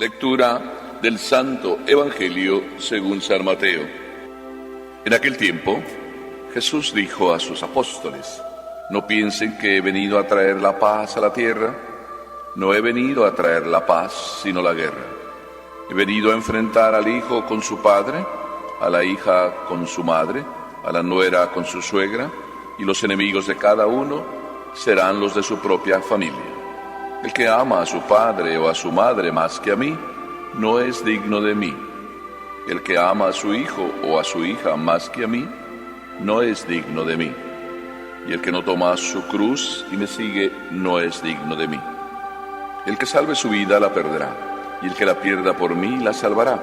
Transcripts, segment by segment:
Lectura del Santo Evangelio según San Mateo. En aquel tiempo, Jesús dijo a sus apóstoles: No piensen que he venido a traer la paz a la tierra. No he venido a traer la paz, sino la guerra. He venido a enfrentar al hijo con su padre, a la hija con su madre, a la nuera con su suegra, y los enemigos de cada uno serán los de su propia familia. El que ama a su padre o a su madre más que a mí, no es digno de mí. El que ama a su hijo o a su hija más que a mí, no es digno de mí. Y el que no toma su cruz y me sigue, no es digno de mí. El que salve su vida la perderá, y el que la pierda por mí la salvará.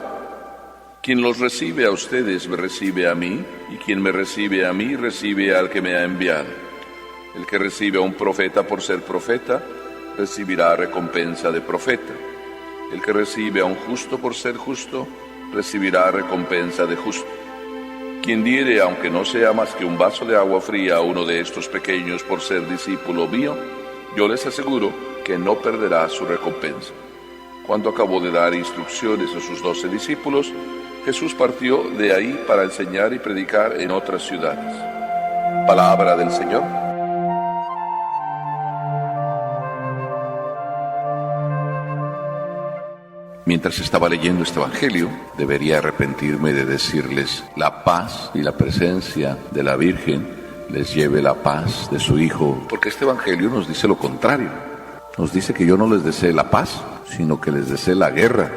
Quien los recibe a ustedes me recibe a mí, y quien me recibe a mí recibe al que me ha enviado. El que recibe a un profeta por ser profeta, recibirá recompensa de profeta. El que recibe a un justo por ser justo, recibirá recompensa de justo. Quien diere, aunque no sea más que un vaso de agua fría a uno de estos pequeños por ser discípulo mío, yo les aseguro que no perderá su recompensa. Cuando acabó de dar instrucciones a sus 12 discípulos, Jesús partió de ahí para enseñar y predicar en otras ciudades. Palabra del Señor. Mientras estaba leyendo este Evangelio, debería arrepentirme de decirles: la paz y la presencia de la Virgen les lleve la paz de su Hijo, porque este Evangelio nos dice lo contrario. Nos dice que yo no les desee la paz, sino que les desee la guerra.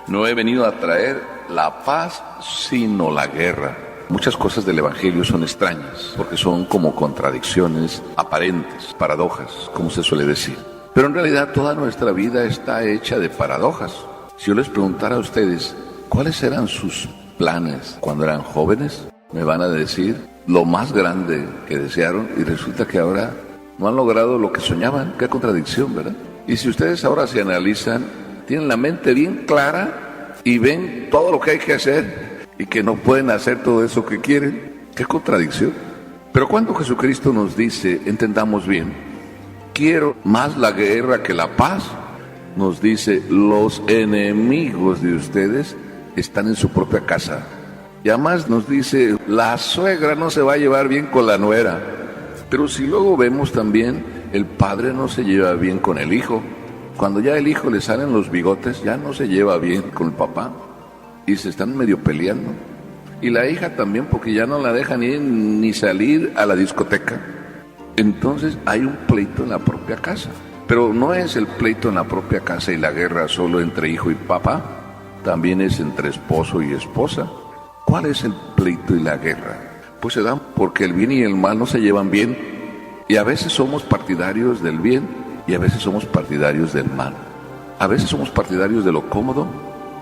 No he venido a traer la paz, sino la guerra. Muchas cosas del Evangelio son extrañas, porque son como contradicciones aparentes, paradojas, como se suele decir. Pero en realidad toda nuestra vida está hecha de paradojas. Si yo les preguntara a ustedes cuáles eran sus planes cuando eran jóvenes, me van a decir lo más grande que desearon, y resulta que ahora no han logrado lo que soñaban. Qué contradicción, ¿verdad? Y si ustedes ahora se analizan, tienen la mente bien clara y ven todo lo que hay que hacer y que no pueden hacer todo eso que quieren. Qué contradicción. Pero cuando Jesucristo nos dice, entendamos bien, quiero más la guerra que la paz, nos dice: los enemigos de ustedes están en su propia casa. Y además nos dice: la suegra no se va a llevar bien con la nuera. Pero si luego vemos también, el padre no se lleva bien con el hijo. Cuando ya el hijo le salen los bigotes, ya no se lleva bien con el papá, y se están medio peleando. Y la hija también, porque ya no la dejan ni salir a la discoteca. Entonces hay un pleito en la propia casa. Pero no es el pleito en la propia casa y la guerra solo entre hijo y papá, también es entre esposo y esposa. ¿Cuál es el pleito y la guerra? Pues se dan porque el bien y el mal no se llevan bien, y a veces somos partidarios del bien y a veces somos partidarios del mal. A veces somos partidarios de lo cómodo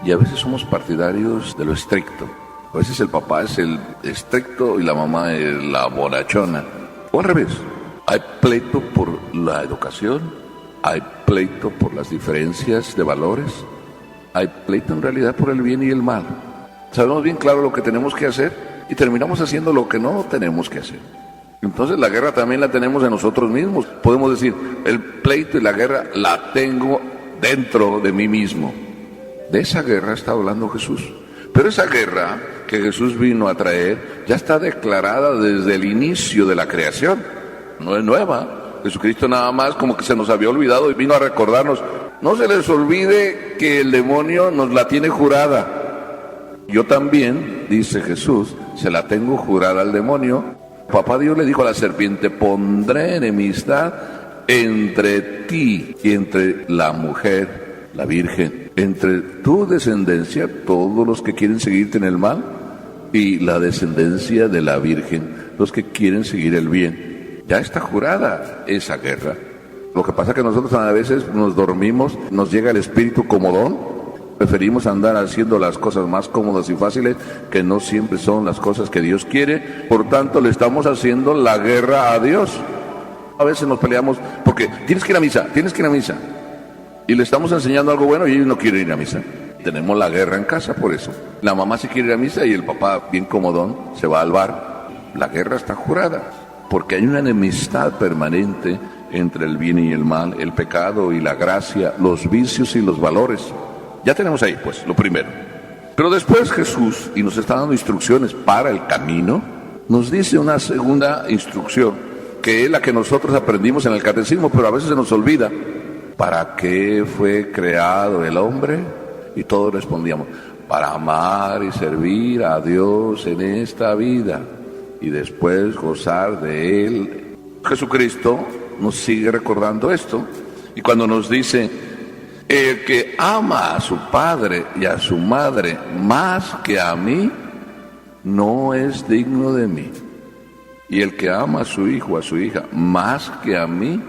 y a veces somos partidarios de lo estricto. A veces el papá es el estricto y la mamá es la bonachona. O al revés. Hay pleito por la educación. Hay pleito por las diferencias de valores. Hay pleito en realidad por el bien y el mal. Sabemos bien claro lo que tenemos que hacer y terminamos haciendo lo que no tenemos que hacer. Entonces la guerra también la tenemos en nosotros mismos. Podemos decir, el pleito y la guerra la tengo dentro de mí mismo. De esa guerra está hablando Jesús. Pero esa guerra que Jesús vino a traer ya está declarada desde el inicio de la creación. No es nueva. Jesucristo nada más como que se nos había olvidado y vino a recordarnos: no se les olvide que el demonio nos la tiene jurada. Yo también, dice Jesús, se la tengo jurada al demonio. Papá Dios le dijo a la serpiente: pondré enemistad entre ti y entre la mujer, la Virgen, entre tu descendencia, todos los que quieren seguirte en el mal, y la descendencia de la Virgen, los que quieren seguir el bien. Ya está jurada esa guerra. Lo que pasa es que nosotros a veces nos dormimos, nos llega el espíritu comodón, preferimos andar haciendo las cosas más cómodas y fáciles, que no siempre son las cosas que Dios quiere. Por tanto, le estamos haciendo la guerra a Dios. A veces nos peleamos porque tienes que ir a misa, y le estamos enseñando algo bueno y ellos no quieren ir a misa. Tenemos la guerra en casa por eso. La mamá sí quiere ir a misa y el papá, bien comodón, se va al bar. La guerra está jurada, porque hay una enemistad permanente entre el bien y el mal, el pecado y la gracia, los vicios y los valores. Ya tenemos ahí, pues, lo primero. Pero después Jesús, y nos está dando instrucciones para el camino, nos dice una segunda instrucción, que es la que nosotros aprendimos en el catecismo, pero a veces se nos olvida. ¿Para qué fue creado el hombre? Y todos respondíamos, para amar y servir a Dios en esta vida y después gozar de Él. Jesucristo nos sigue recordando esto, y cuando nos dice, el que ama a su padre y a su madre más que a mí, no es digno de mí. Y el que ama a su hijo o a su hija más que a mí,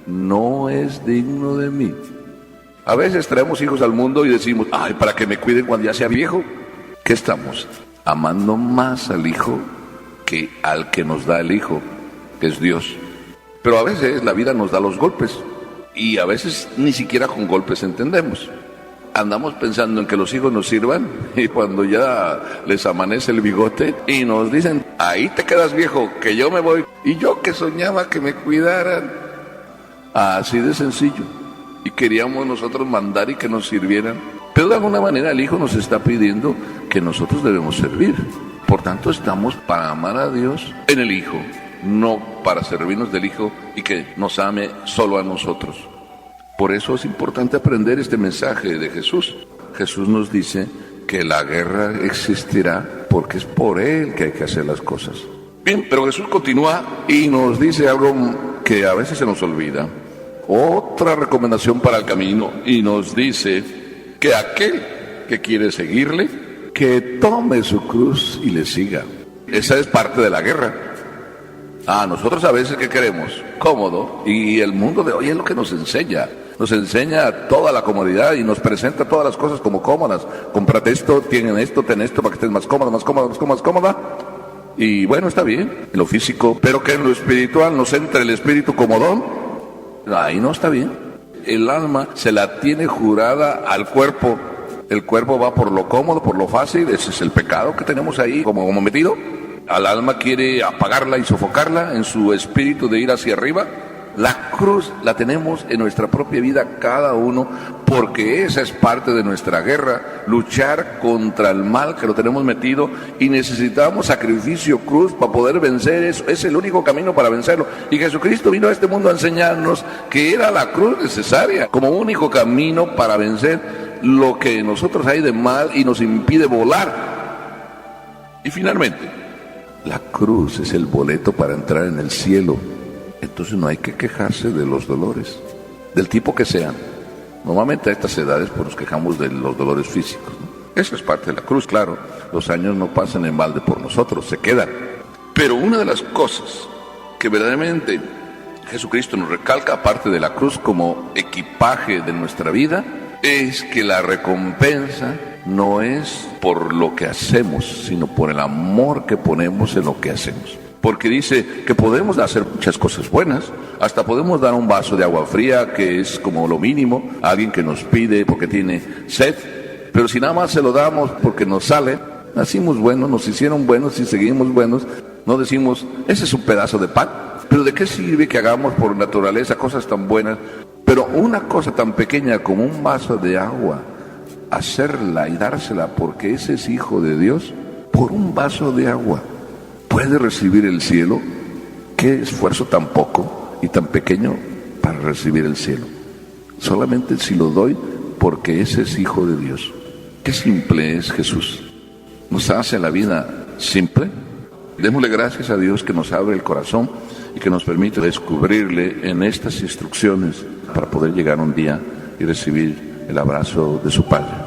no es digno de mí. A veces traemos hijos al mundo y decimos, ay, para que me cuiden cuando ya sea viejo. ¿Qué estamos? Amando más al hijo que al que nos da el hijo, que es Dios. Pero a veces la vida nos da los golpes, y a veces ni siquiera con golpes entendemos. Andamos pensando en que los hijos nos sirvan, y cuando ya les amanece el bigote y nos dicen, ahí te quedas viejo, que yo me voy. Y yo que soñaba que me cuidaran. Así de sencillo. Y queríamos nosotros mandar y que nos sirvieran. Pero de alguna manera el hijo nos está pidiendo que nosotros debemos servir. Por tanto, estamos para amar a Dios en el hijo, no para servirnos del hijo y que nos ame solo a nosotros. Por eso es importante aprender este mensaje de Jesús. Jesús nos dice que la guerra existirá porque es por Él que hay que hacer las cosas. Bien, pero Jesús continúa y nos dice algo que a veces se nos olvida. Otra recomendación para el camino, y nos dice que aquel que quiere seguirle, que tome su cruz y le siga. Esa es parte de la guerra. Nosotros a veces, ¿qué queremos? Cómodo, y el mundo de hoy es lo que nos enseña. Nos enseña toda la comodidad y nos presenta todas las cosas como cómodas. Cómprate esto, ten esto para que estés más cómoda, más cómoda, más cómoda. Y bueno, está bien, en lo físico, pero que en lo espiritual nos entre el espíritu comodón. Ahí no está bien. El alma se la tiene jurada al cuerpo. El cuerpo va por lo cómodo, por lo fácil. Ese es el pecado que tenemos ahí como metido. Al alma quiere apagarla y sofocarla en su espíritu de ir hacia arriba. La cruz la tenemos en nuestra propia vida cada uno, porque esa es parte de nuestra guerra, luchar contra el mal que lo tenemos metido, y necesitamos sacrificio, cruz, para poder vencer eso. Es el único camino para vencerlo. Y Jesucristo vino a este mundo a enseñarnos que era la cruz necesaria como único camino para vencer lo que nosotros hay de mal y nos impide volar. Y finalmente, la cruz es el boleto para entrar en el cielo. Entonces no hay que quejarse de los dolores, del tipo que sean. Normalmente a estas edades pues nos quejamos de los dolores físicos, ¿no? Eso es parte de la cruz, claro. Los años no pasan en balde por nosotros, se quedan. Pero una de las cosas que verdaderamente Jesucristo nos recalca, aparte de la cruz como equipaje de nuestra vida, es que la recompensa no es por lo que hacemos, sino por el amor que ponemos en lo que hacemos. Porque dice que podemos hacer muchas cosas buenas, hasta podemos dar un vaso de agua fría, que es como lo mínimo, a alguien que nos pide porque tiene sed, pero si nada más se lo damos porque nos sale, nacimos buenos, nos hicieron buenos y seguimos buenos, no decimos, ese es un pedazo de pan. Pero ¿de qué sirve que hagamos por naturaleza cosas tan buenas? Pero una cosa tan pequeña como un vaso de agua, hacerla y dársela porque ese es hijo de Dios, por un vaso de agua, ¿puede recibir el cielo? ¿Qué esfuerzo tan poco y tan pequeño para recibir el cielo? Solamente si lo doy porque ese es hijo de Dios. Qué simple es Jesús. Nos hace la vida simple. Démosle gracias a Dios que nos abre el corazón y que nos permite descubrirle en estas instrucciones para poder llegar un día y recibir el abrazo de su Padre.